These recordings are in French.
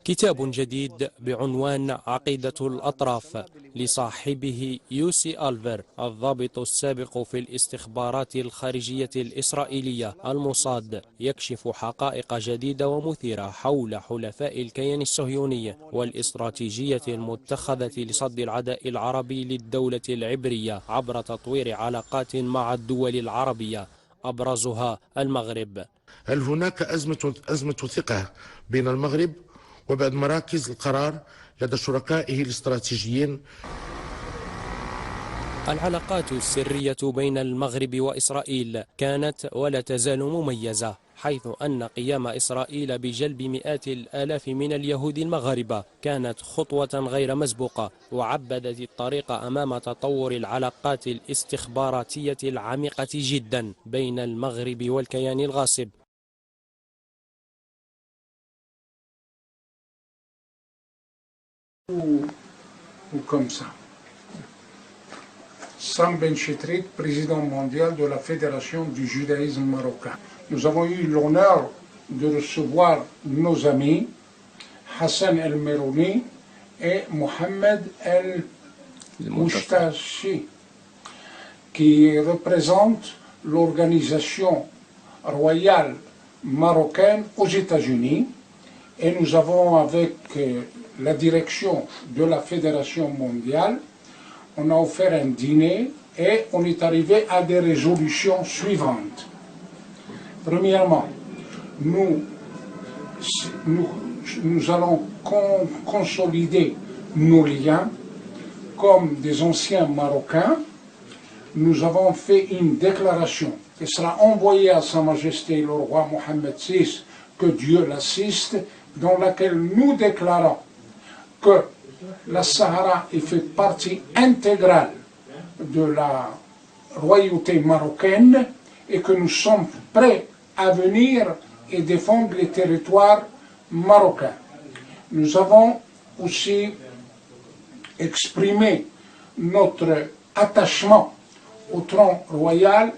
كتاب جديد بعنوان عقيدة الأطراف لصاحبه يوسي ألفر، الضابط السابق في الاستخبارات الخارجية الإسرائيلية الموساد، يكشف حقائق جديدة ومثيرة حول حلفاء الكيان الصهيوني والاستراتيجية المتخذة لصد العداء العربي للدولة العبرية عبر تطوير علاقات مع الدول العربية أبرزها المغرب. هل هناك أزمة ثقة بين المغرب وبعض مراكز القرار لدى شركائه الاستراتيجيين؟ العلاقات السرية بين المغرب وإسرائيل كانت ولا تزال مميزة، حيث أن قيام إسرائيل بجلب مئات الآلاف من اليهود المغاربة كانت خطوة غير مسبوقة، وعبدت الطريق أمام تطور العلاقات الاستخباراتية العميقة جدا بين المغرب والكيان الغاصب. Ou comme ça. Sam Ben-Chetrit, président mondial de la Fédération du judaïsme marocain. Nous avons eu l'honneur de recevoir nos amis Hassan El-Merouni et Mohamed El-Moustachi, qui représentent l'organisation royale marocaine aux États-Unis. Et nous avons, avec la direction de la Fédération mondiale, on a offert un dîner et on est arrivé à des résolutions suivantes. Premièrement, nous allons consolider nos liens comme des anciens Marocains. Nous avons fait une déclaration qui sera envoyée à Sa Majesté le roi Mohammed VI, que Dieu l'assiste, dans laquelle nous déclarons que la Sahara fait partie intégrale de la royauté marocaine et que nous sommes prêts à venir et défendre les territoires marocains. Nous avons aussi exprimé notre attachement au trône royal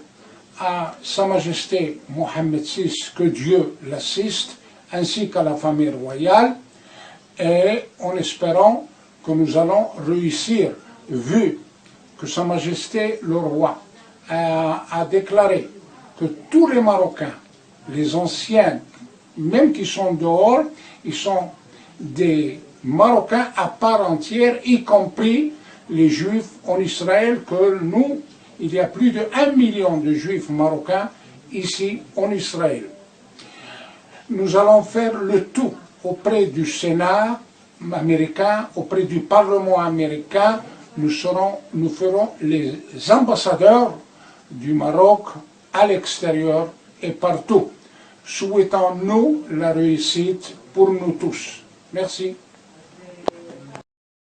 à Sa Majesté Mohammed VI, que Dieu l'assiste, ainsi qu'à la famille royale, et en espérant que nous allons réussir, vu que Sa Majesté le roi a déclaré que tous les Marocains, les anciens, même qui sont dehors, ils sont des Marocains à part entière, y compris les Juifs en Israël, que nous, il y a plus de 1 million de Juifs marocains ici en Israël. Nous allons faire le tout auprès du Sénat américain, auprès du Parlement américain. Nous ferons les ambassadeurs du Maroc à l'extérieur et partout. Souhaitons-nous la réussite pour nous tous. Merci.